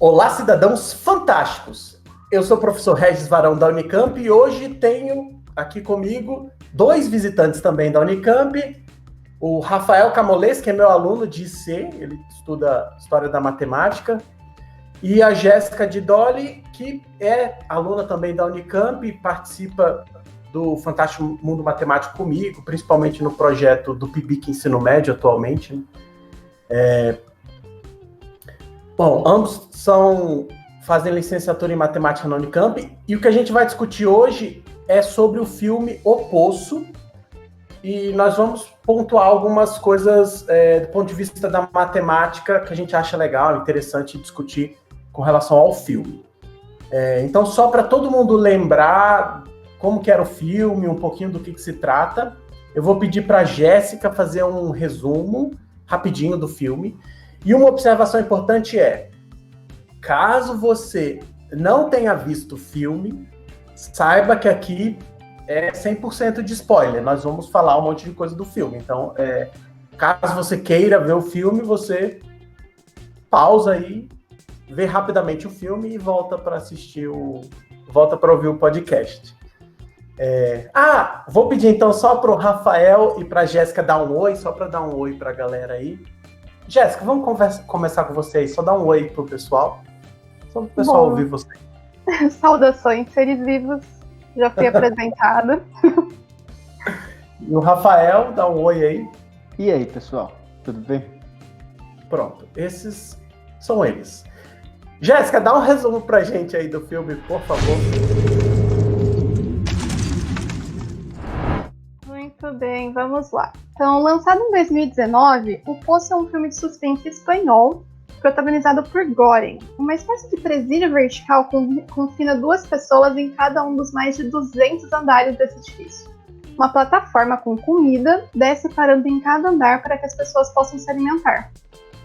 Olá, cidadãos fantásticos! Eu sou o professor Regis Varão da Unicamp e hoje tenho aqui comigo dois visitantes também da Unicamp, o Rafael Camolês, que é meu aluno de IC, ele estuda História da Matemática, e a Jéssica Didoli, que é aluna também da Unicamp e participa do Fantástico Mundo Matemático comigo, principalmente no projeto do PIBIC Ensino Médio atualmente. Bom, ambos fazem licenciatura em matemática na Unicamp, e o que a gente vai discutir hoje é sobre o filme O Poço, e nós vamos pontuar algumas coisas do ponto de vista da matemática que a gente acha legal, interessante discutir com relação ao filme. Então, só para todo mundo lembrar como que era o filme, um pouquinho do que se trata, eu vou pedir para a Jéssica fazer um resumo rapidinho do filme. E uma observação importante caso você não tenha visto o filme, saiba que aqui é 100% de spoiler. Nós vamos falar um monte de coisa do filme. Então, caso você queira ver o filme, você pausa aí, vê rapidamente o filme e volta para ouvir o podcast. Vou pedir então só para o Rafael e para a Jéssica dar um oi, só para dar um oi para a galera aí. Jéssica, vamos começar com você aí, só dar um oi pro pessoal, só para o pessoal ouvir você. Saudações, seres vivos, já fui apresentado. E o Rafael, dá um oi aí. E aí, pessoal, tudo bem? Pronto, esses são eles. Jéssica, dá um resumo pra gente aí do filme, por favor. Muito bem, vamos lá. Então, lançado em 2019, O Poço é um filme de suspense espanhol, protagonizado por Goren, uma espécie de presídio vertical que confina duas pessoas em cada um dos mais de 200 andares desse edifício. Uma plataforma com comida desce parando em cada andar para que as pessoas possam se alimentar.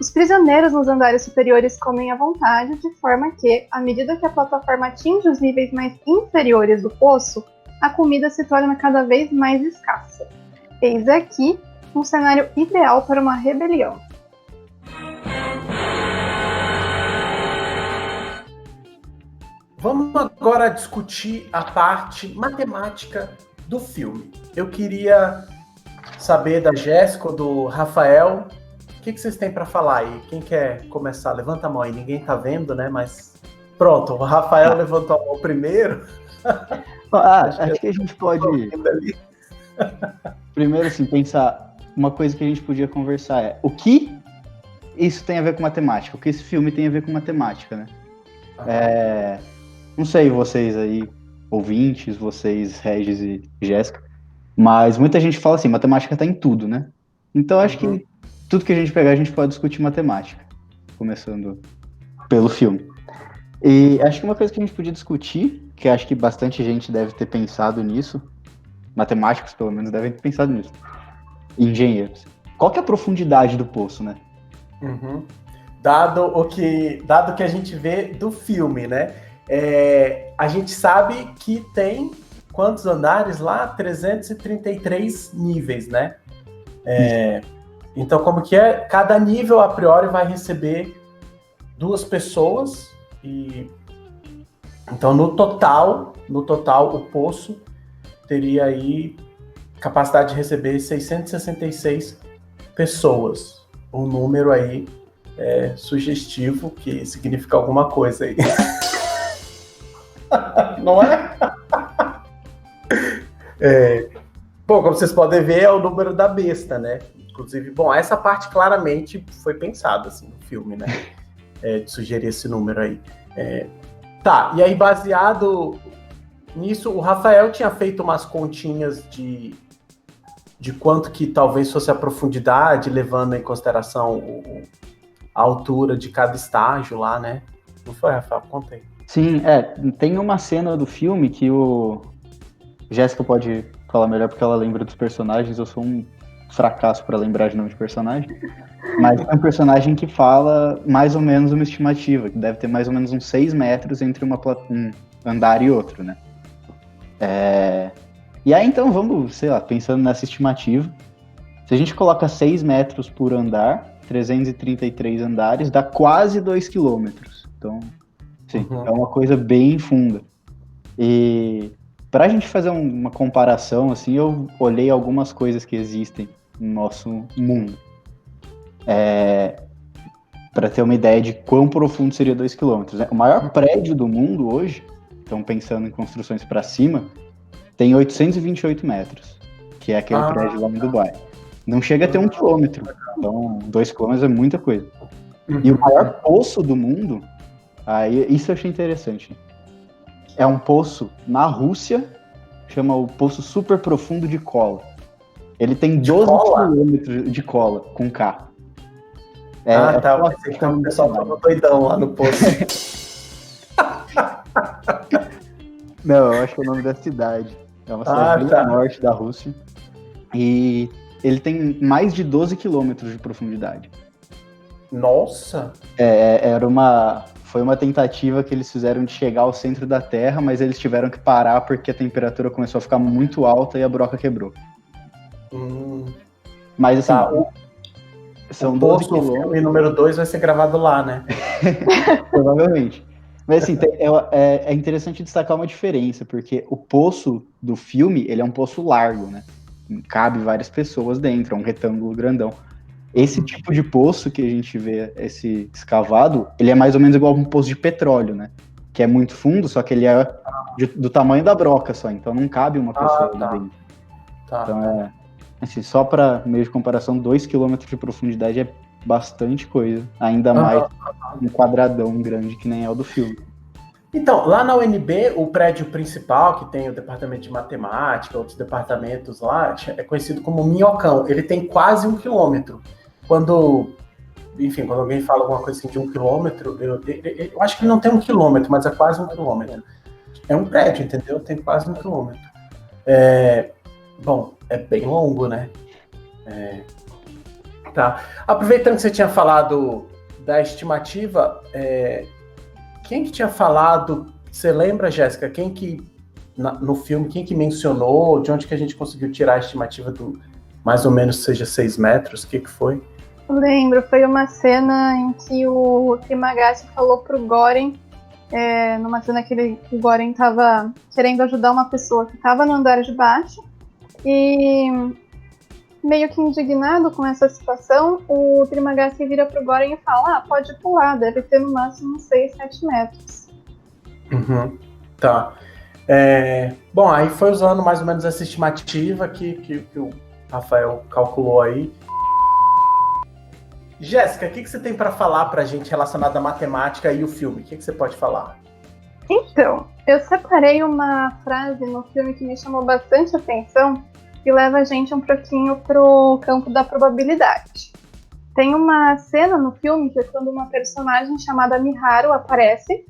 Os prisioneiros nos andares superiores comem à vontade, de forma que, à medida que a plataforma atinge os níveis mais inferiores do poço, a comida se torna cada vez mais escassa. Eis aqui um cenário ideal para uma rebelião. Vamos agora discutir a parte matemática do filme. Eu queria saber da Jéssica ou do Rafael, o que vocês têm para falar aí? Quem quer começar? Levanta a mão aí, ninguém tá vendo, né? Mas pronto, o Rafael levantou a mão primeiro. Acho que a gente pode primeiro assim, pensar, uma coisa que a gente podia conversar o que isso tem a ver com matemática, o que esse filme tem a ver com matemática, né? Não sei vocês aí, ouvintes, vocês, Regis e Jéssica, mas muita gente fala assim, matemática tá em tudo, né? Então acho que tudo que a gente pegar, a gente pode discutir matemática, começando pelo filme. E acho que uma coisa que a gente podia discutir, que acho que bastante gente deve ter pensado nisso, matemáticos pelo menos devem ter pensado nisso, engenheiros. Qual que é a profundidade do poço, né? Dado que a gente vê do filme, né? A gente sabe que tem quantos andares lá? 333 níveis, né? Então, como que é? Cada nível, a priori, vai receber 2 pessoas. Então, no total, o poço teria aí capacidade de receber 666 pessoas. Um número aí sugestivo, que significa alguma coisa aí. Não é? Bom, como vocês podem ver, é o número da besta, né? Inclusive, essa parte claramente foi pensada assim, no filme, né? De sugerir esse número aí. E aí, baseado nisso, o Rafael tinha feito umas continhas de quanto que talvez fosse a profundidade, levando em consideração a altura de cada estágio lá, né? Não foi, Rafael? Conta aí. Sim, tem uma cena do filme que o Jéssica pode falar melhor porque ela lembra dos personagens, eu sou um fracasso para lembrar de nome de personagem, mas é um personagem que fala mais ou menos uma estimativa, que deve ter mais ou menos uns 6 metros entre um andar e outro, né? E aí então vamos, sei lá, pensando nessa estimativa, se a gente coloca 6 metros por andar, 333 andares, dá quase 2 quilômetros. Então, sim, é uma coisa bem funda. E pra gente fazer uma comparação, assim, eu olhei algumas coisas que existem no nosso mundo. Para ter uma ideia de quão profundo seria 2 quilômetros, né? O maior prédio do mundo hoje, então pensando em construções para cima, tem 828 metros, que é aquele prédio lá em Dubai. Não chega a ter 1 quilômetro, então 2 quilômetros é muita coisa. E o maior poço do mundo, isso eu achei interessante, é um poço na Rússia, chama o Poço Super Profundo de Kola. Ele tem 12 quilômetros de Kola, com K. Tá. O pessoal tava doidão lá no poço. Não, eu acho que é o nome da cidade. É uma cidade bem no norte da Rússia. E ele tem mais de 12 quilômetros de profundidade. Nossa! Foi uma tentativa que eles fizeram de chegar ao centro da Terra, mas eles tiveram que parar porque a temperatura começou a ficar muito alta e a broca quebrou. Mas assim, são 12 quilômetros. O filme número 2 vai ser gravado lá, né? Provavelmente. Mas assim, é interessante destacar uma diferença, porque o poço do filme, ele é um poço largo, né? Cabe várias pessoas dentro, é um retângulo grandão. Esse tipo de poço que a gente vê, esse escavado, ele é mais ou menos igual a um poço de petróleo, né? Que é muito fundo, só que ele é do tamanho da broca só, então não cabe uma pessoa ali dentro. Então assim, só para meio de comparação, 2 km de profundidade é bastante coisa, ainda mais um quadradão grande que nem é o do filme. Então, lá na UNB, o prédio principal, que tem o departamento de matemática, outros departamentos lá, é conhecido como Minhocão. Ele tem quase 1 quilômetro. Quando alguém fala alguma coisa assim de 1 quilômetro, eu acho que ele não tem 1 quilômetro, mas é quase 1 quilômetro. É um prédio, entendeu? Tem quase 1 quilômetro. Bom, é bem longo, né? Tá. Aproveitando que você tinha falado da estimativa, quem que tinha falado, você lembra, Jéssica, no filme, quem que mencionou, de onde que a gente conseguiu tirar a estimativa do mais ou menos seja 6 metros, o que foi? Eu lembro, foi uma cena em que o Trimagasi falou pro Goren, numa cena que o Goren tava querendo ajudar uma pessoa que estava no andar de baixo, e meio que indignado com essa situação, o Trimagasi vira pro Goren e fala, pode pular, deve ter no máximo 6, 7 metros. Tá. Bom, aí foi usando mais ou menos essa estimativa que o Rafael calculou aí. Jéssica, o que você tem para falar pra gente relacionado à matemática e o filme? O que você pode falar? Então, eu separei uma frase no filme que me chamou bastante atenção e leva a gente um pouquinho pro campo da probabilidade. Tem uma cena no filme que é quando uma personagem chamada Miharu aparece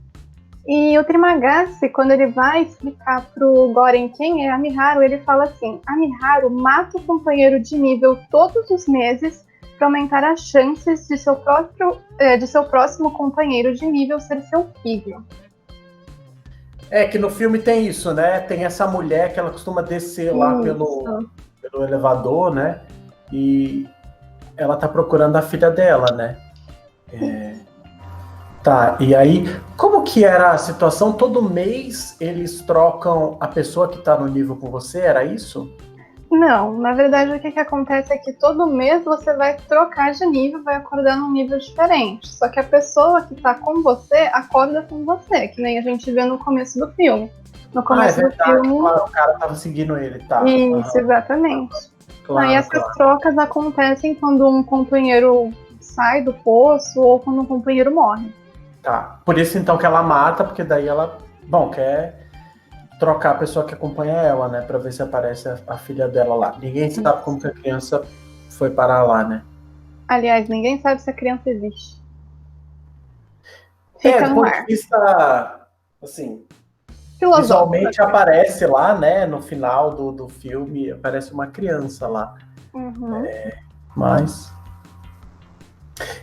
e o Trimagasi, quando ele vai explicar pro Goren quem é a Miharu, ele fala assim, a Miharu mata o companheiro de nível todos os meses para aumentar as chances de seu próximo companheiro de nível ser seu filho. Que no filme tem isso, né? Tem essa mulher que ela costuma descer lá pelo elevador, né? E ela tá procurando a filha dela, né? Tá, e aí, como que era a situação? Todo mês eles trocam a pessoa que tá no nível com você, era isso? Não, na verdade o que acontece é que todo mês você vai trocar de nível, vai acordar num nível diferente. Só que a pessoa que tá com você acorda com você, que nem a gente vê no começo do filme. No começo do filme. Claro, o cara tava seguindo ele, tá? Isso, exatamente. Aí essas trocas acontecem quando um companheiro sai do poço ou quando um companheiro morre. Tá. Por isso então que ela mata, porque daí ela, quer trocar a pessoa que acompanha ela, né? Pra ver se aparece a filha dela lá. Ninguém sabe como que a criança foi parar lá, né? Aliás, ninguém sabe se a criança existe. Fica do ponto de vista, assim, visualmente aparece lá, né? No final do filme, aparece uma criança lá. Mas...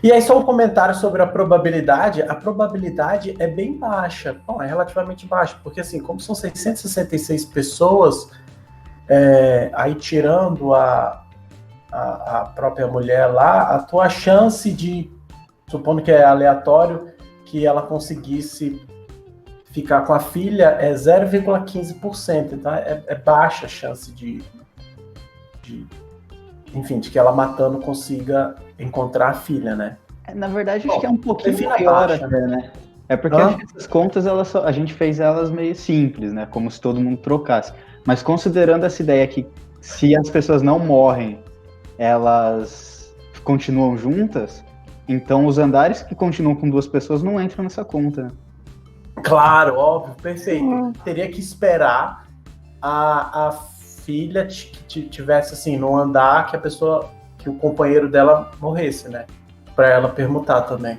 E aí só um comentário sobre a probabilidade. A probabilidade é bem baixa. Bom, é relativamente baixa, porque assim, como são 666 pessoas, aí tirando a a própria mulher lá, a tua chance de, supondo que é aleatório, que ela conseguisse ficar com a filha é 0,15%. Então é baixa a chance de que ela matando consiga encontrar a filha, né? Na verdade, acho que é um pouquinho define maior baixa. até, né? É porque acho que essas contas, a gente fez elas meio simples, né? Como se todo mundo trocasse. Mas considerando essa ideia que se as pessoas não morrem, elas continuam juntas, então os andares que continuam com 2 pessoas não entram nessa conta, né? Claro, óbvio, perfeito. Teria que esperar a filha que tivesse assim, no andar que o companheiro dela morresse, né? Pra ela permutar também.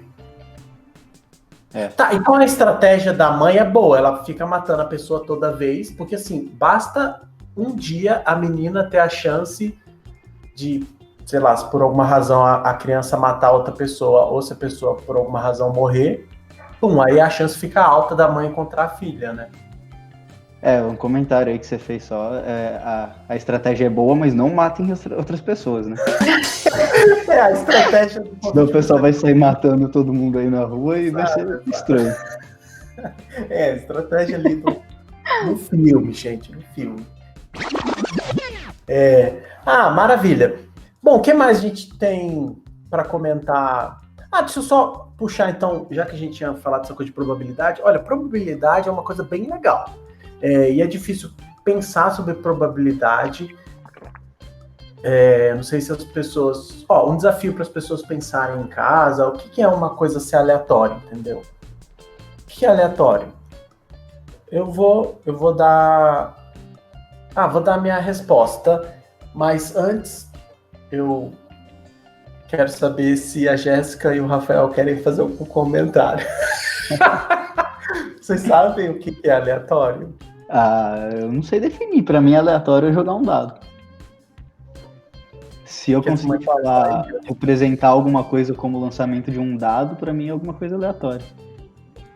Tá, então a estratégia da mãe é boa, ela fica matando a pessoa toda vez, porque assim, basta um dia a menina ter a chance de, sei lá, se por alguma razão a criança matar outra pessoa, ou se a pessoa por alguma razão morrer, aí a chance fica alta da mãe encontrar a filha, né? Um comentário aí que você fez só, a estratégia é boa, mas não matem outras pessoas, né? A estratégia... Senão o pessoal vai sair matando todo mundo aí na rua e vai ser estranho. A estratégia ali no filme, gente, no filme. Maravilha. Bom, o que mais a gente tem para comentar? Deixa eu só puxar então, já que a gente tinha falado dessa coisa de probabilidade. Olha, probabilidade é uma coisa bem legal. E é difícil pensar sobre probabilidade. Não sei se as pessoas... um desafio para as pessoas pensarem em casa, o que é uma coisa ser aleatória, entendeu? O que é aleatório? Eu vou dar... vou dar a minha resposta, mas antes eu quero saber se a Jéssica e o Rafael querem fazer algum comentário. Vocês sabem o que é aleatório? Eu não sei definir. Pra mim, aleatório é jogar um dado. Se eu conseguir representar alguma coisa como o lançamento de um dado, pra mim é alguma coisa aleatória.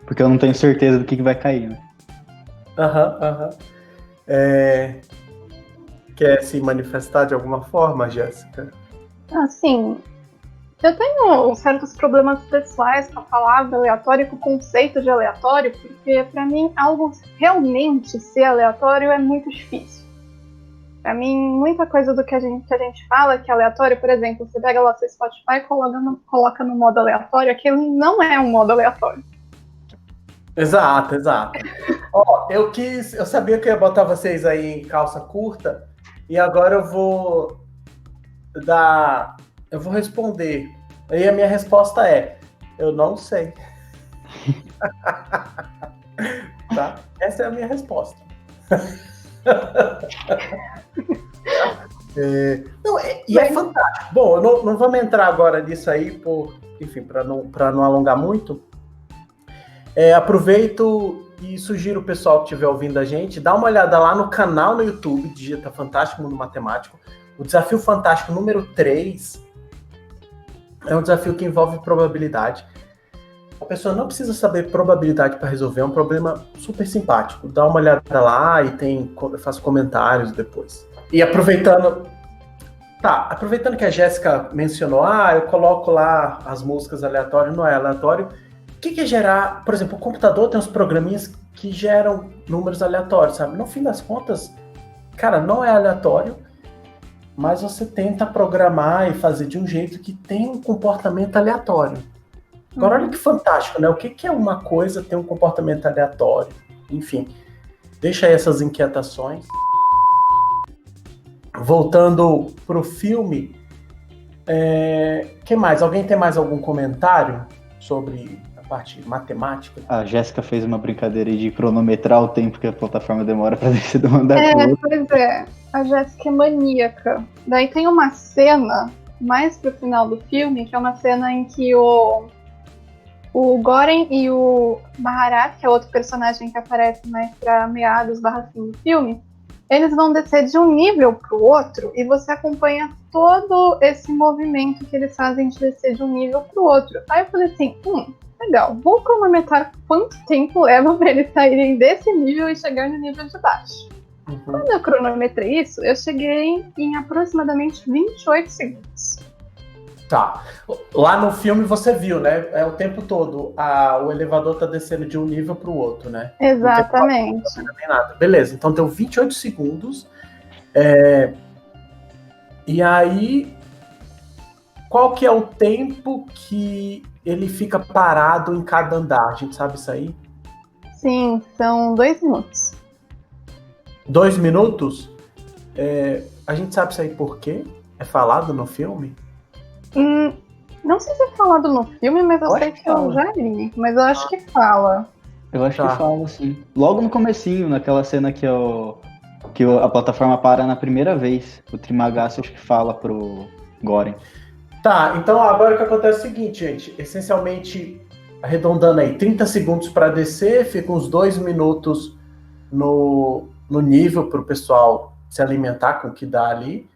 Porque eu não tenho certeza do que vai cair, né? Quer se manifestar de alguma forma, Jéssica? Assim, eu tenho certos problemas pessoais com a palavra aleatório e com o conceito de aleatório, porque pra mim algo realmente ser aleatório é muito difícil. Pra mim, muita coisa do que a gente fala que é aleatório, por exemplo, você pega lá seu Spotify e coloca no modo aleatório, aquilo não é um modo aleatório. Exato. Eu sabia que eu ia botar vocês aí em calça curta, e agora eu vou responder. E a minha resposta é: eu não sei. Tá? Essa é a minha resposta. É fantástico. Bom, eu não vamos entrar agora nisso aí, para não alongar muito. Aproveito e sugiro o pessoal que estiver ouvindo a gente, dá uma olhada lá no canal no YouTube, digita Fantástico Mundo Matemático. O desafio fantástico número 3 é um desafio que envolve probabilidade. A pessoa não precisa saber probabilidade para resolver, é um problema super simpático. Dá uma olhada lá e eu faço comentários depois. E aproveitando que a Jéssica mencionou, eu coloco lá as músicas aleatórias, não é aleatório. O que é gerar? Por exemplo, o computador tem uns programinhas que geram números aleatórios, sabe? No fim das contas, cara, não é aleatório, mas você tenta programar e fazer de um jeito que tem um comportamento aleatório. Agora, olha que fantástico, né? O que é uma coisa ter um comportamento aleatório? Enfim, deixa aí essas inquietações. Voltando pro filme, que mais? Alguém tem mais algum comentário sobre a parte matemática? A Jéssica fez uma brincadeira aí de cronometrar o tempo que a plataforma demora para descer do andar. Pois é. A Jéssica é maníaca. Daí tem uma cena, mais pro final do filme, que é uma cena em que o Goren e o Baharat, que é outro personagem que aparece mais pra meados / fim do filme, eles vão descer de um nível pro outro e você acompanha todo esse movimento que eles fazem de descer de um nível pro outro. Aí eu falei assim, legal, vou cronometrar quanto tempo leva pra eles saírem desse nível e chegar no nível de baixo. Quando eu cronometrei isso, eu cheguei em aproximadamente 28 segundos. Tá. Lá no filme você viu, né? É o tempo todo. O elevador tá descendo de um nível pro outro, né? Exatamente. Não tem nada. Beleza, então deu 28 segundos. E aí, qual que é o tempo que ele fica parado em cada andar? A gente sabe isso aí? Sim, são 2 minutos. 2 minutos? A gente sabe isso aí por quê? É falado no filme? Não sei se é falado no filme, mas eu sei que eu já li. Mas eu acho que fala. Eu acho que fala, sim. Logo no comecinho, naquela cena que a plataforma para na primeira vez. O Trimagasi acho que fala pro Goren. Tá, então agora o que acontece é o seguinte, gente. Essencialmente, arredondando aí, 30 segundos para descer, fica uns 2 minutos no nível para o pessoal se alimentar com o que dá ali.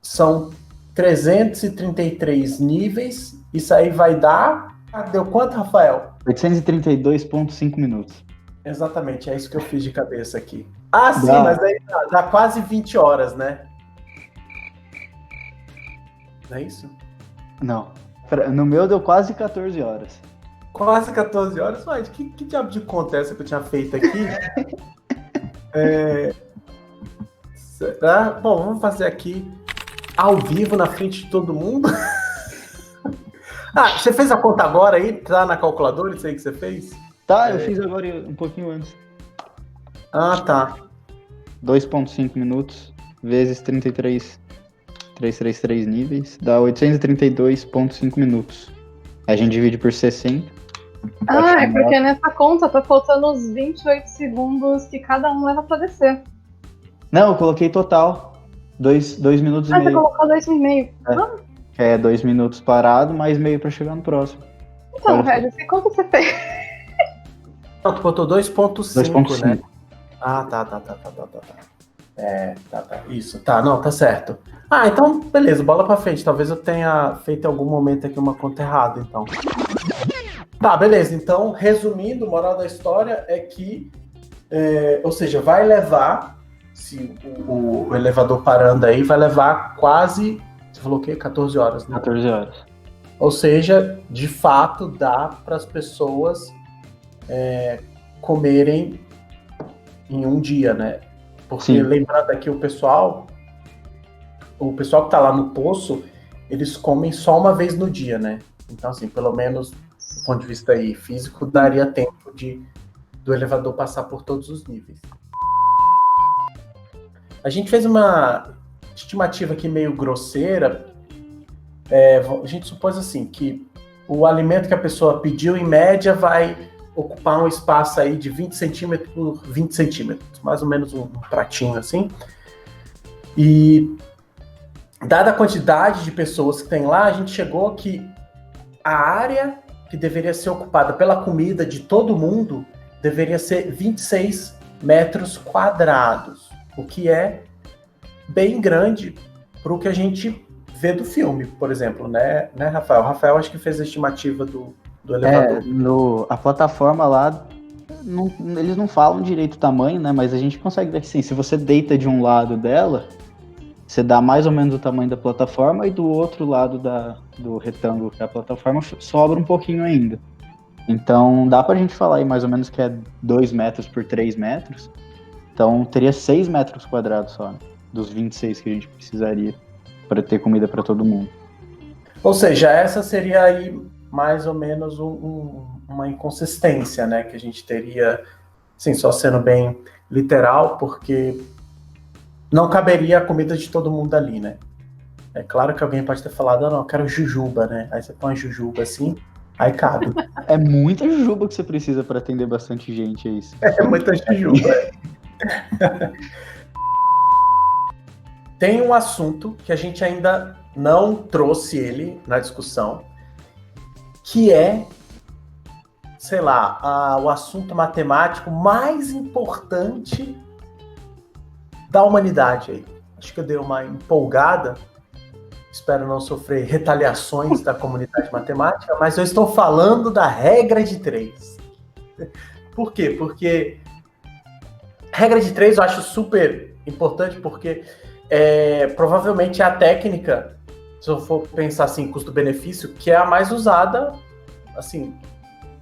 São 333 níveis. Isso aí vai dar... Deu quanto, Rafael? 832,5 minutos. Exatamente, é isso que eu fiz de cabeça aqui. Sim, mas aí dá quase 20 horas, né? Não é isso? Não. No meu deu quase 14 horas. Quase 14 horas? Ué, que diabo de conta é essa que eu tinha feito aqui? Bom, vamos fazer aqui ao vivo na frente de todo mundo. Você fez a conta agora aí? Tá na calculadora isso aí que você fez? Tá, eu fiz agora um pouquinho antes. Tá. 2,5 minutos vezes 333 níveis dá 832,5 minutos. A gente divide por 60. É porque nessa conta tá faltando os 28 segundos que cada um leva pra descer. Não, eu coloquei total. 2 minutos e meio. Você colocou 2,5. 2 minutos parado, mais meio pra chegar no próximo. Então, Regis, que conta você fez? Tu botou 2,5, né? Tá. Isso, tá, não, tá certo. Então, beleza, bola pra frente. Talvez eu tenha feito em algum momento aqui uma conta errada, então. Tá, beleza. Então, resumindo, moral da história é que, ou seja, vai levar, se o elevador parando aí, vai levar quase, você falou o quê? 14 horas, né? 14 horas. Ou seja, de fato, dá para as pessoas comerem em um dia, né? Porque, sim, lembrando aqui o pessoal que tá lá no poço, eles comem só uma vez no dia, né? Então, assim, pelo menos do ponto de vista aí físico, daria tempo do elevador passar por todos os níveis. A gente fez uma estimativa aqui meio grosseira. A gente supôs assim, que o alimento que a pessoa pediu, em média, vai ocupar um espaço aí de 20 centímetros por 20 centímetros, mais ou menos um pratinho assim. E dada a quantidade de pessoas que tem lá, a gente chegou que a área que deveria ser ocupada pela comida de todo mundo deveria ser 26 metros quadrados, o que é bem grande para o que a gente vê do filme, por exemplo, né, Rafael? O Rafael acho que fez a estimativa do elevador. A plataforma lá, eles não falam direito o tamanho, né? Mas a gente consegue ver que sim, se você deita de um lado dela, você dá mais ou menos o tamanho da plataforma, e do outro lado do retângulo que é a plataforma, sobra um pouquinho ainda. Então dá pra gente falar aí mais ou menos que é 2 metros por 3 metros. Então teria 6 metros quadrados só, né? Dos 26 que a gente precisaria para ter comida para todo mundo. Ou seja, essa seria aí mais ou menos uma inconsistência, né? Que a gente teria, assim, só sendo bem literal, porque não caberia a comida de todo mundo ali, né? É claro que alguém pode ter falado, não, eu quero jujuba, né? Aí você põe a jujuba assim, aí cabe. É muita jujuba que você precisa para atender bastante gente, é isso. É muita jujuba. Tem um assunto que a gente ainda não trouxe ele na discussão, que é, sei lá, o assunto matemático mais importante da humanidade aí. Acho que eu dei uma empolgada, espero não sofrer retaliações da comunidade matemática, mas eu estou falando da regra de 3. Por quê? Porque Regra de 3 eu acho super importante porque provavelmente é a técnica, se eu for pensar assim, custo-benefício, que é a mais usada, assim,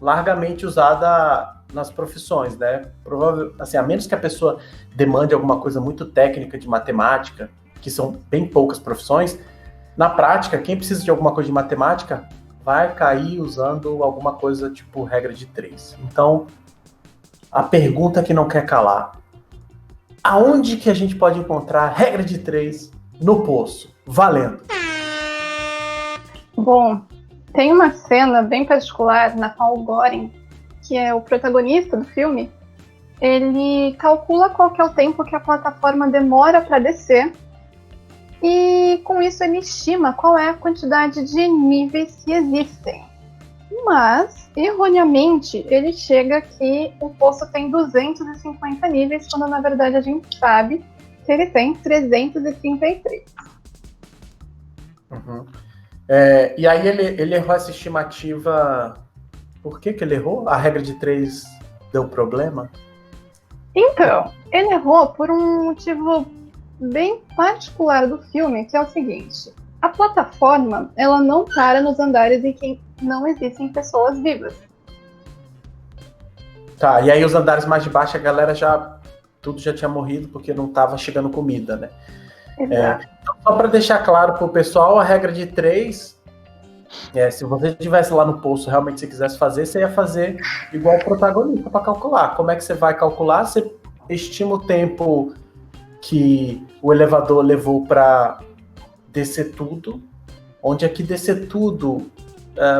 largamente usada nas profissões, né? Assim, a menos que a pessoa demande alguma coisa muito técnica de matemática, que são bem poucas profissões, na prática, quem precisa de alguma coisa de matemática vai cair usando alguma coisa tipo regra de 3. Então, a pergunta que não quer calar: aonde que a gente pode encontrar regra de 3 no poço? Valendo! Bom, tem uma cena bem particular na qual o Goring, que é o protagonista do filme, ele calcula qual que é o tempo que a plataforma demora para descer e com isso ele estima qual é a quantidade de níveis que existem. Mas, erroneamente, ele chega que o poço tem 250 níveis, quando na verdade a gente sabe que ele tem 333. Uhum. E aí ele errou essa estimativa. Por que ele errou? A regra de 3 deu problema? Então, ele errou por um motivo bem particular do filme, que é o seguinte: a plataforma, ela não para nos andares em que não existem pessoas vivas. Tá, e aí os andares mais de baixo a galera tudo já tinha morrido porque não estava chegando comida, né? Exato. Então, só para deixar claro pro pessoal, a regra de 3, se você estivesse lá no poço, realmente você quisesse fazer, você ia fazer igual o protagonista para calcular. Como é que você vai calcular? Você estima o tempo que o elevador levou para descer tudo. Onde aqui descer tudo...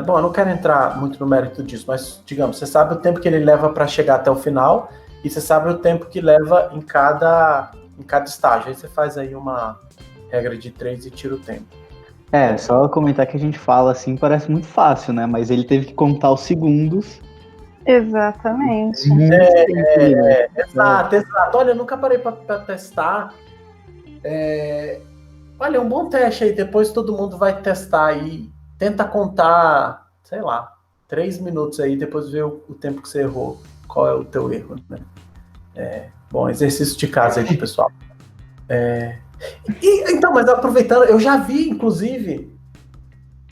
bom, eu não quero entrar muito no mérito disso, mas, digamos, você sabe o tempo que ele leva para chegar até o final e você sabe o tempo que leva em cada estágio. Aí você faz aí uma regra de 3 e tira o tempo. Só comentar que a gente fala assim, parece muito fácil, né? Mas ele teve que contar os segundos. Exatamente. Exato. Olha, eu nunca parei para testar. Olha, é um bom teste aí. Depois todo mundo vai testar aí. Tenta contar, sei lá, 3 minutos aí, depois ver o tempo que você errou. Qual é o teu erro, né? Bom, exercício de casa aí pro pessoal. Então, mas aproveitando, eu já vi, inclusive...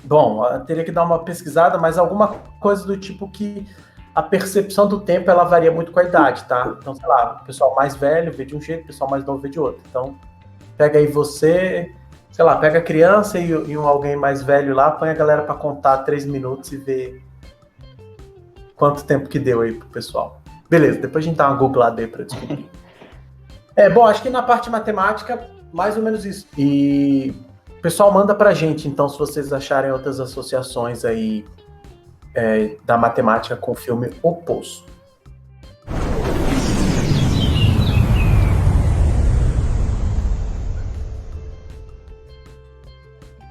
Bom, eu teria que dar uma pesquisada, mas alguma coisa do tipo que a percepção do tempo, ela varia muito com a idade, tá? Então, sei lá, o pessoal mais velho vê de um jeito, o pessoal mais novo vê de outro. Então, pega aí você... Sei lá, pega a criança e alguém mais velho lá, põe a galera para contar 3 minutos e ver quanto tempo que deu aí pro pessoal. Beleza, depois a gente dá uma googlada aí para descobrir. Bom, acho que na parte matemática, mais ou menos isso. E o pessoal manda pra gente, então, se vocês acharem outras associações aí da matemática com o filme O Poço.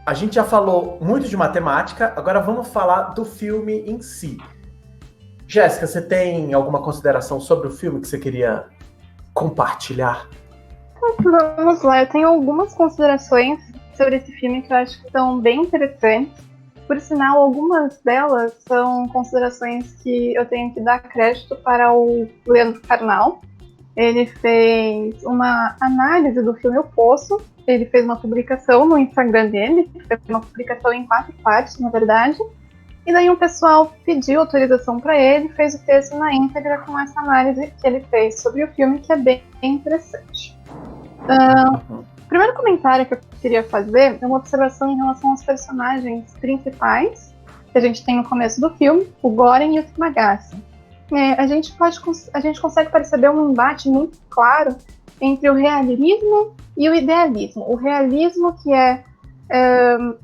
A gente já falou muito de matemática, agora vamos falar do filme em si. Jéssica, você tem alguma consideração sobre o filme que você queria compartilhar? Vamos lá, eu tenho algumas considerações sobre esse filme que eu acho que são bem interessantes. Por sinal, algumas delas são considerações que eu tenho que dar crédito para o Leandro Carnal. Ele fez uma análise do filme O Poço. Ele fez uma publicação no Instagram dele, fez uma publicação em 4 partes, na verdade. E daí um pessoal pediu autorização para ele, fez o texto na íntegra com essa análise que ele fez sobre o filme, que é bem interessante. O primeiro comentário que eu queria fazer é uma observação em relação aos personagens principais que a gente tem no começo do filme, o Goring e o Trimagasi. A gente consegue perceber um embate muito claro entre o realismo e o idealismo. O realismo que é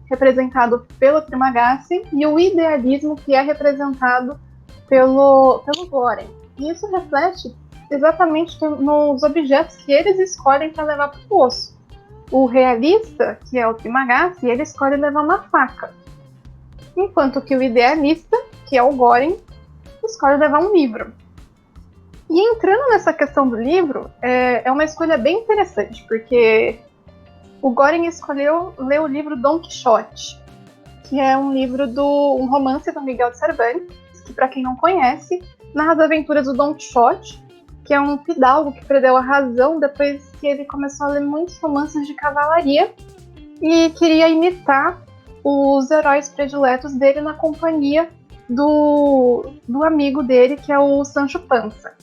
representado pelo Trimagasi e o idealismo que é representado pelo Goring. E isso reflete exatamente nos objetos que eles escolhem para levar para o poço. O realista, que é o Trimagasi, ele escolhe levar uma faca. Enquanto que o idealista, que é o Goring, escolhe levar um livro. E entrando nessa questão do livro, é uma escolha bem interessante, porque o Goring escolheu ler o livro Dom Quixote, que é um romance do Miguel de Cervantes, que, para quem não conhece, narra as aventuras do Dom Quixote, que é um fidalgo que perdeu a razão depois que ele começou a ler muitos romances de cavalaria e queria imitar os heróis prediletos dele na companhia do amigo dele, que é o Sancho Panza,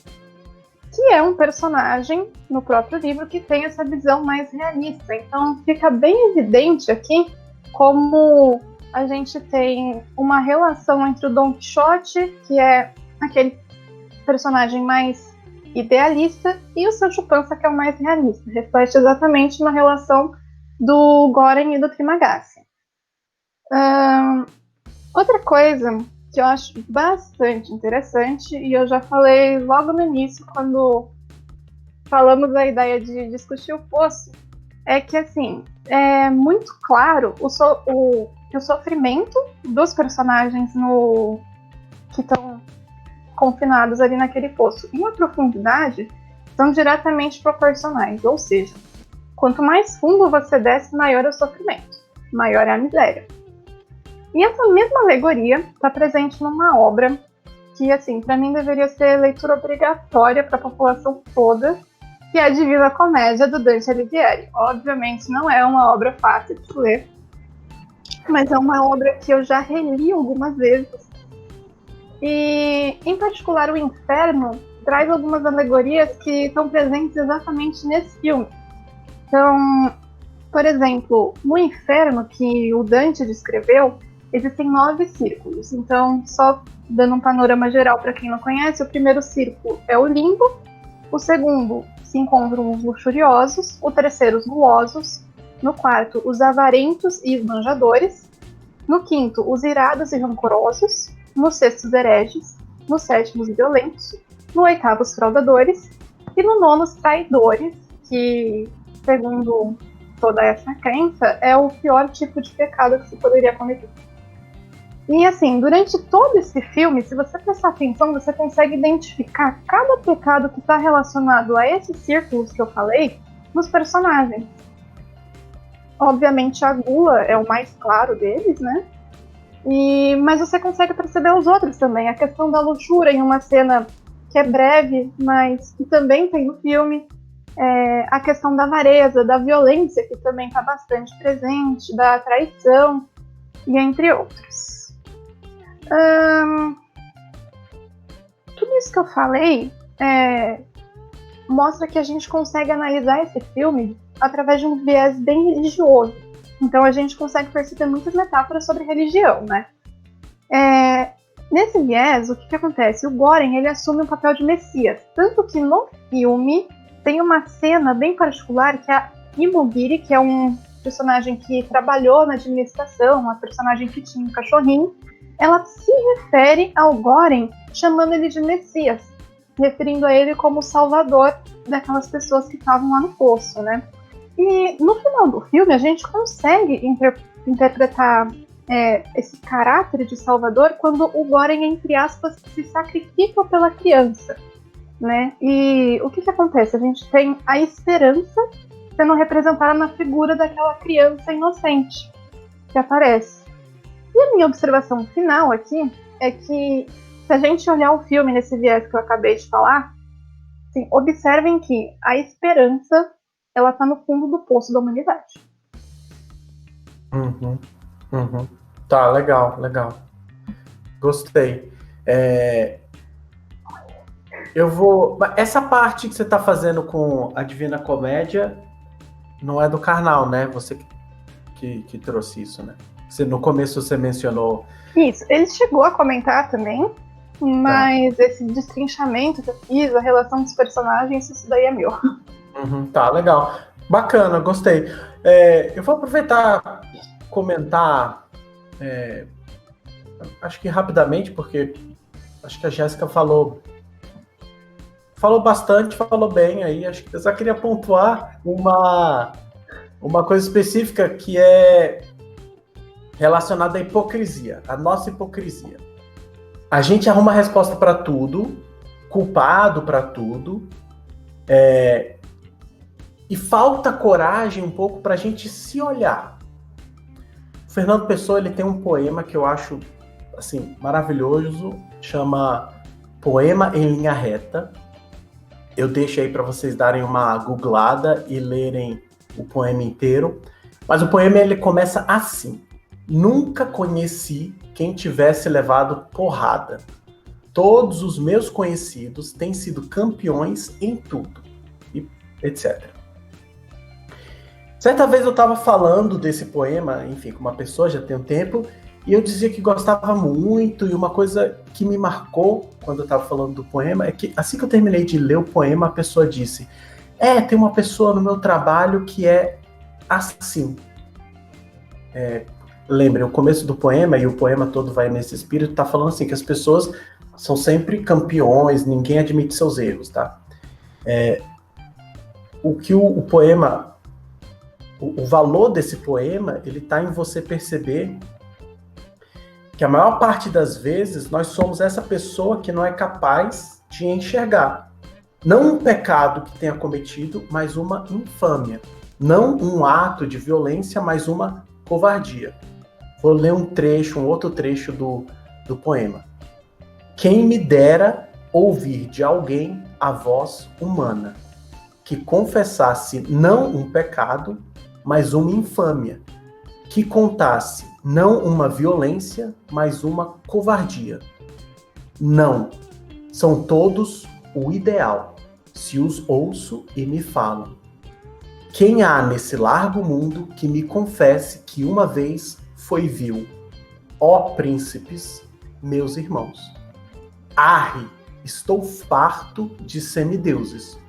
que é um personagem no próprio livro que tem essa visão mais realista. Então fica bem evidente aqui como a gente tem uma relação entre o Don Quixote, que é aquele personagem mais idealista, e o Sancho Panza, que é o mais realista. Reflete exatamente na relação do Goren e do Trimagasi. Outra coisa que eu acho bastante interessante, e eu já falei logo no início, quando falamos da ideia de discutir o Poço, é que, assim, é muito claro que o sofrimento dos personagens que estão confinados ali naquele poço e a profundidade são diretamente proporcionais, ou seja, quanto mais fundo você desce, maior é o sofrimento, maior é a miséria. E essa mesma alegoria está presente numa obra que, assim, para mim deveria ser leitura obrigatória para a população toda, que é a Divina Comédia, do Dante Alighieri. Obviamente não é uma obra fácil de ler, mas é uma obra que eu já reli algumas vezes. E, em particular, o Inferno traz algumas alegorias que estão presentes exatamente nesse filme. Então, por exemplo, no Inferno, que o Dante descreveu, existem 9 círculos. Então, só dando um panorama geral para quem não conhece, o primeiro círculo é o limbo, o segundo se encontram os luxuriosos, o terceiro os gulosos, no quarto os avarentos e esbanjadores, no quinto os irados e rancorosos, no sexto os hereges, no sétimo os violentos, no oitavo os fraudadores e no nono os traidores, que, segundo toda essa crença, é o pior tipo de pecado que se poderia cometer. E assim, durante todo esse filme, se você prestar atenção, você consegue identificar cada pecado que está relacionado a esses círculos que eu falei nos personagens. Obviamente a gula é o mais claro deles, né? Mas você consegue perceber os outros também. A questão da luxúria em uma cena que é breve, mas que também tem no filme. A questão da avareza, da violência, que também está bastante presente, da traição, e entre outros. Tudo isso que eu falei mostra que a gente consegue analisar esse filme através de um viés bem religioso. Então a gente consegue perceber muitas metáforas sobre religião, né? Nesse viés, o que acontece? O Goren, ele assume um papel de Messias. Tanto que no filme tem uma cena bem particular que a Imogiri, que é um personagem que trabalhou na administração, uma personagem que tinha um cachorrinho, ela se refere ao Goren chamando ele de Messias, referindo a ele como o salvador daquelas pessoas que estavam lá no poço, né? E no final do filme a gente consegue interpretar esse caráter de salvador quando o Goren, entre aspas, se sacrifica pela criança, né? E o que acontece? A gente tem a esperança sendo representada na figura daquela criança inocente que aparece. E a minha observação final aqui é que, se a gente olhar o filme nesse viés que eu acabei de falar, assim, observem que a esperança, ela está no fundo do poço da humanidade. Tá, legal. Gostei. Eu vou... Essa parte que você está fazendo com a Divina Comédia não é do Karnal, né? Você que trouxe isso, né? No começo você mencionou... Isso, ele chegou a comentar também, mas esse destrinchamento que eu fiz, a relação dos personagens, isso daí é meu. Tá, legal. Bacana, gostei. Eu vou aproveitar comentar, acho que rapidamente, porque acho que a Jéssica falou bastante, falou bem aí. Acho que eu só queria pontuar uma coisa específica que é relacionada à hipocrisia, a nossa hipocrisia. A gente arruma resposta para tudo, culpado para tudo, e falta coragem um pouco para a gente se olhar. O Fernando Pessoa, ele tem um poema que eu acho assim maravilhoso, chama Poema em Linha Reta, Eu deixo aí para vocês darem uma googlada e lerem o poema inteiro. Mas o poema ele começa assim: nunca conheci quem tivesse levado porrada. Todos os meus conhecidos têm sido campeões em tudo, e etc. Certa vez eu estava falando desse poema, enfim, com uma pessoa já tem um tempo, e eu dizia que gostava muito, e uma coisa que me marcou quando eu estava falando do poema é que assim que eu terminei de ler o poema, a pessoa disse: tem uma pessoa no meu trabalho que é assim. Lembrem, o começo do poema, e o poema todo vai nesse espírito, tá falando assim, que as pessoas são sempre campeões, ninguém admite seus erros, tá? O que o poema, o valor desse poema, ele tá em você perceber que a maior parte das vezes nós somos essa pessoa que não é capaz de enxergar. Não um pecado que tenha cometido, mas uma infâmia. Não um ato de violência, mas uma covardia. Vou ler um outro trecho do poema. Quem me dera ouvir de alguém a voz humana, que confessasse não um pecado, mas uma infâmia, que contasse não uma violência, mas uma covardia. Não, são todos o ideal, se os ouço e me falam. Quem há nesse largo mundo que me confesse que uma vez foi vil? Ó príncipes, meus irmãos. Arre, estou farto de semideuses.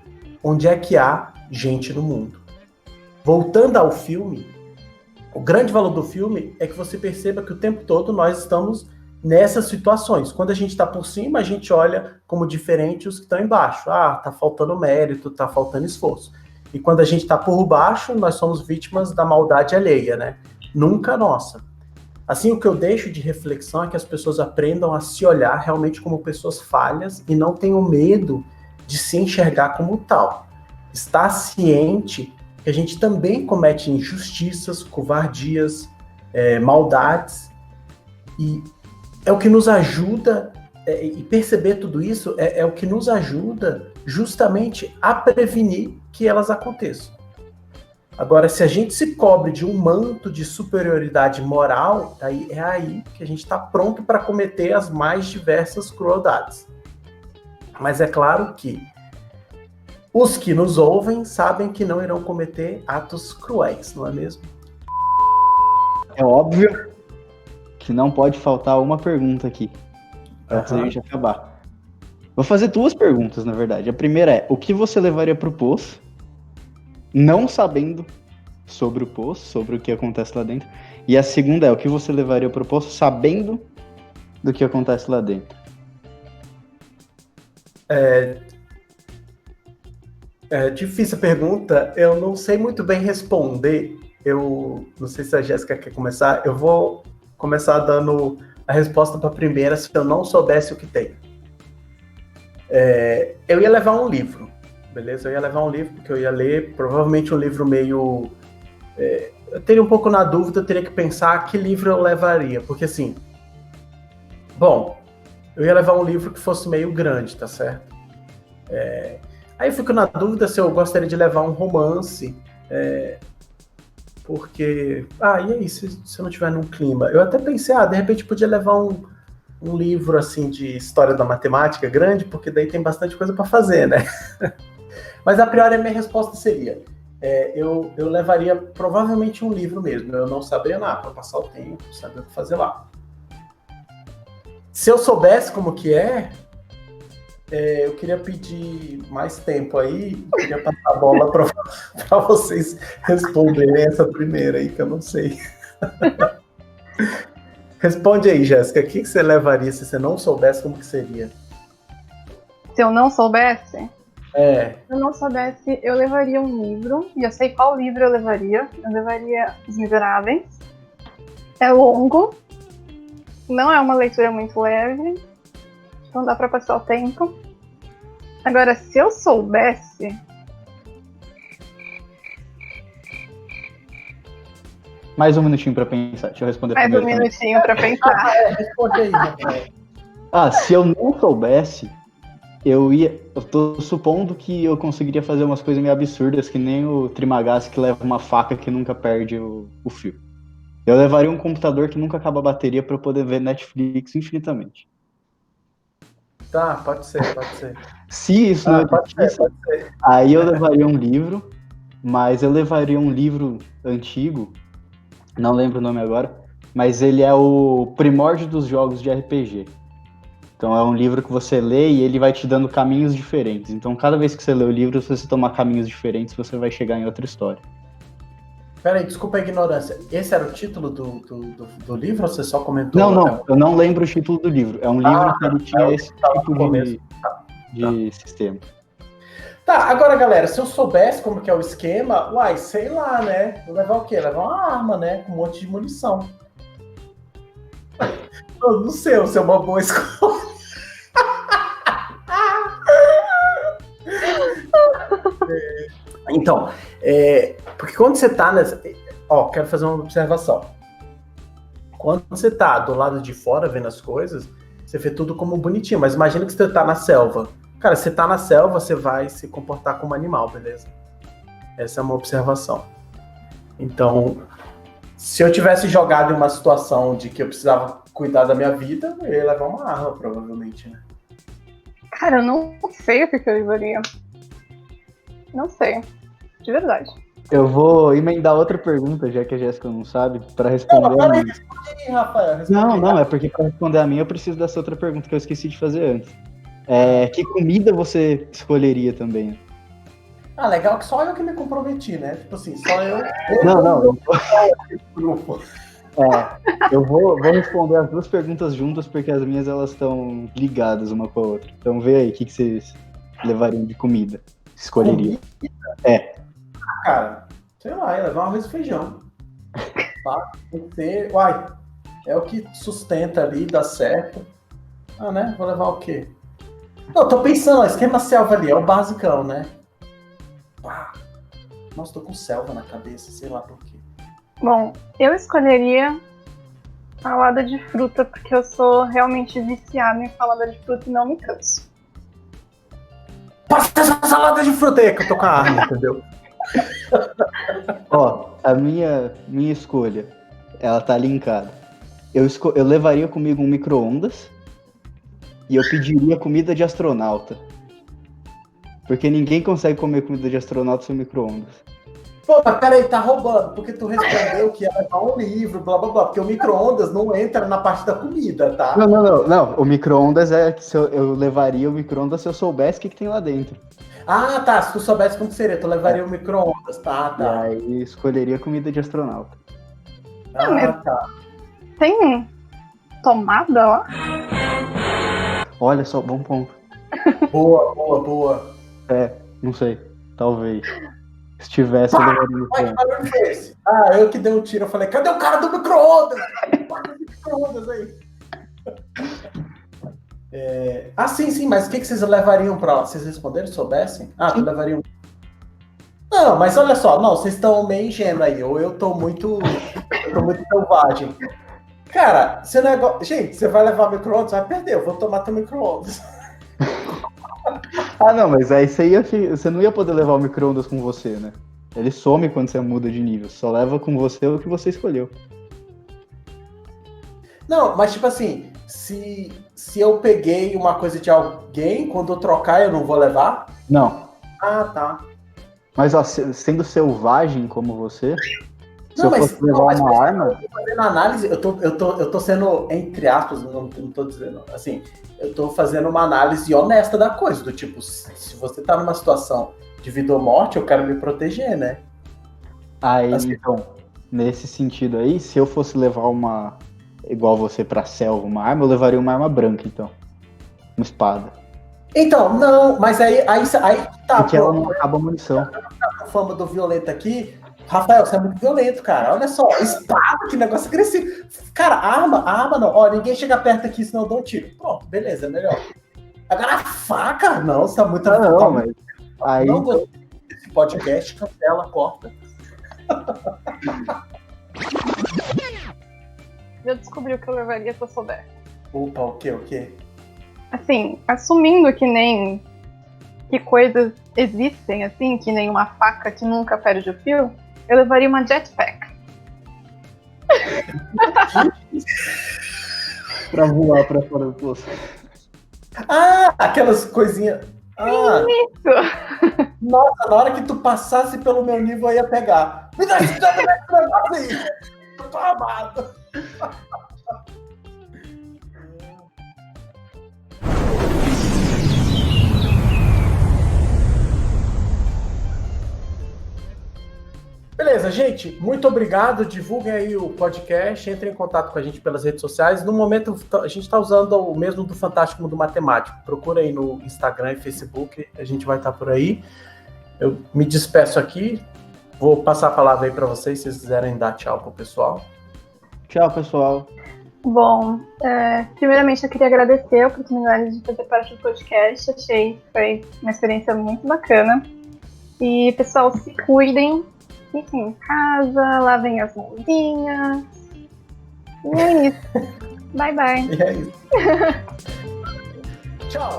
Onde é que há gente no mundo? Voltando ao filme, o grande valor do filme é que você perceba que o tempo todo nós estamos nessas situações. Quando a gente está por cima, a gente olha como diferente os que estão embaixo. Tá faltando mérito, tá faltando esforço. E quando a gente está por baixo, nós somos vítimas da maldade alheia, né? Nunca nossa. Assim, o que eu deixo de reflexão é que as pessoas aprendam a se olhar realmente como pessoas falhas e não tenham medo de se enxergar como tal. Estar ciente que a gente também comete injustiças, covardias, maldades, e é o que nos ajuda, e perceber tudo isso é o que nos ajuda justamente a prevenir que elas aconteçam. Agora, se a gente se cobre de um manto de superioridade moral, é aí que a gente está pronto para cometer as mais diversas crueldades. Mas é claro que os que nos ouvem sabem que não irão cometer atos cruéis, não é mesmo? É óbvio que não pode faltar uma pergunta aqui, antes da gente acabar. Vou fazer duas perguntas, na verdade. A primeira é: o que você levaria para o poço, não sabendo sobre o poço, sobre o que acontece lá dentro? E a segunda é: o que você levaria para o poço sabendo do que acontece lá dentro? É difícil a pergunta, eu não sei muito bem responder. Eu não sei se a Jéssica quer começar. Eu vou começar dando a resposta para a primeira, se eu não soubesse o que tem. Eu ia levar um livro, beleza? Eu ia levar um livro, porque eu ia ler, provavelmente um livro meio... eu teria um pouco na dúvida, eu teria que pensar que livro eu levaria, porque assim... Bom, eu ia levar um livro que fosse meio grande, tá certo? Aí eu fico na dúvida se eu gostaria de levar um romance, porque... e aí, se eu não estiver num clima? Eu até pensei, de repente podia levar um livro, assim, de história da matemática grande, porque daí tem bastante coisa para fazer, né? Mas a priori a minha resposta seria, eu levaria provavelmente um livro mesmo, eu não saberia nada, para passar o tempo, saber o que fazer lá. Se eu soubesse como que eu queria pedir mais tempo aí, eu queria passar a bola para vocês responderem essa primeira aí, que eu não sei. Responde aí, Jéssica, o que você levaria se você não soubesse como que seria? Se eu não soubesse? Se eu não soubesse, eu levaria um livro, e eu sei qual livro eu levaria. Eu levaria Os Miseráveis. É longo, não é uma leitura muito leve, então dá pra passar o tempo. Agora, se eu soubesse... Mais um minutinho pra pensar, deixa eu responder primeiro. Mais um minutinho pra pensar. Responde aí, Rafael. Se eu não soubesse, Eu tô supondo que eu conseguiria fazer umas coisas meio absurdas, que nem o Trimagazzi que leva uma faca que nunca perde o fio. Eu levaria um computador que nunca acaba a bateria pra eu poder ver Netflix infinitamente. Tá, pode ser, pode ser. Se isso não é Pode ser, difícil, pode ser. aí eu levaria um livro, mas eu levaria um livro antigo, não lembro o nome agora, mas ele é o Primórdio dos Jogos de RPG. Então é um livro que você lê e ele vai te dando caminhos diferentes. Então cada vez que você lê o livro, se você tomar caminhos diferentes, você vai chegar em outra história. Peraí, desculpa a ignorância. Esse era o título do livro ou você só comentou? Não, eu não lembro o título do livro. É um livro que ele tinha esse tipo de sistema. Tá, agora galera, se eu soubesse como que é o esquema, uai, sei lá, né? Vou levar o quê? Levar uma arma, né? Com um monte de munição. Eu não sei, se é uma boa escolha. Então, porque quando você tá nessa... Ó, quero fazer uma observação. Quando você tá do lado de fora vendo as coisas, você vê tudo como bonitinho, mas imagina que você tá na selva. Cara, você tá na selva, você vai se comportar como animal, beleza? Essa é uma observação. Então, se eu tivesse jogado em uma situação de que eu precisava cuidar da minha vida, eu ia levar uma arma, provavelmente, né? Cara, eu não sei o que eu levaria. Não sei. De verdade. Eu vou emendar outra pergunta, já que a Jéssica não sabe, para responder a minha. Responde aí, Rafael. Não, é porque para responder a minha eu preciso dessa outra pergunta que eu esqueci de fazer antes. Que comida você escolheria também? Ah, legal que só eu que me comprometi, né? Tipo assim, só eu. Não. Grupo. Eu vou responder as duas perguntas juntas, porque as minhas elas estão ligadas uma com a outra. Então vê aí, o que vocês levariam de comida? Escolheria. Cara, sei lá, ia levar um arroz e feijão. Tá? Tem que ter. Uai, é o que sustenta ali, dá certo. Ah, né? Vou levar o quê? Não, tô pensando, esquema selva ali, é o basicão, né? Nossa, tô com selva na cabeça, sei lá por quê. Bom, eu escolheria salada de fruta, porque eu sou realmente viciada em salada de fruta e não me canso. Passa essa salada de fruta aí que eu tô com a arma, entendeu? Ó, a minha escolha, ela tá linkada. Eu levaria comigo um micro-ondas e eu pediria comida de astronauta. Porque ninguém consegue comer comida de astronauta sem micro-ondas. Pô, mas peraí, tá roubando, porque tu respondeu que ia levar um livro, blá blá blá, porque o micro-ondas não entra na parte da comida, tá? Não. O micro-ondas é que eu levaria o micro-ondas se eu soubesse o que tem lá dentro. Ah, tá, se tu soubesse como seria, tu levaria o micro-ondas, tá. E aí escolheria comida de astronauta. Tá. Tem tomada lá? Olha só, bom ponto. Boa. Não sei, talvez. Se tivesse, eu levaria o Que barulho foi esse? Eu que dei um tiro, eu falei, cadê o cara do micro-ondas? Bota o micro-ondas aí. Sim, mas o que vocês levariam pra lá? Vocês responderam, soubessem? Tu levariam... Não, mas olha só, vocês estão meio ingênuos aí, ou eu tô muito selvagem. Cara, gente, você vai levar micro-ondas, vai perder, eu vou tomar teu micro-ondas. Não, mas aí você não ia poder levar o micro-ondas com você, né? Ele some quando você muda de nível, só leva com você o que você escolheu. Não, mas tipo assim, se eu peguei uma coisa de alguém, quando eu trocar eu não vou levar? Não. Tá. Mas ó, sendo selvagem como você, eu fosse levar uma arma... Eu tô fazendo análise, eu tô sendo, entre aspas, não tô dizendo, assim, eu tô fazendo uma análise honesta da coisa, do tipo, se você tá numa situação de vida ou morte, eu quero me proteger, né? Aí, assim, então, nesse sentido aí, se eu fosse levar igual você pra selva, uma arma, eu levaria uma arma branca, então. Uma espada. Então, não, mas aí tá. Porque ela não acaba a munição. A fama do violento aqui, Rafael, você é muito violento, cara. Olha só, espada, que negócio agressivo. Cara, arma não. Ó, ninguém chega perto aqui, senão eu dou um tiro. Pronto, beleza, melhor. Agora a faca, não, você tá muito... Não, mas... Aí... Não gostei desse podcast, cancela, corta. Eu descobri o que eu levaria se eu souber. Opa, o quê? assim, assumindo que coisas existem, assim, que nem uma faca que nunca perde o fio, eu levaria uma jetpack. Pra voar pra fora do poço. Ah, aquelas coisinhas. Ah, Isso! nossa, na hora que tu passasse pelo meu nível, eu ia pegar. Me dá esse negócio aí! Eu tô amado. Beleza, gente, muito obrigado. Divulguem aí o podcast, entrem em contato com a gente pelas redes sociais. No momento, a gente está usando o mesmo do Fantástico do Matemático. Procura aí no Instagram e Facebook, a gente vai estar por aí. Eu me despeço aqui, vou passar a palavra aí para vocês, se vocês quiserem dar tchau pro pessoal. Tchau, pessoal. Bom, primeiramente eu queria agradecer a oportunidade de fazer parte do podcast. Achei que foi uma experiência muito bacana. E, pessoal, se cuidem, fiquem em casa, lavem as mãozinhas. E é isso. Bye, bye. E é isso. Tchau.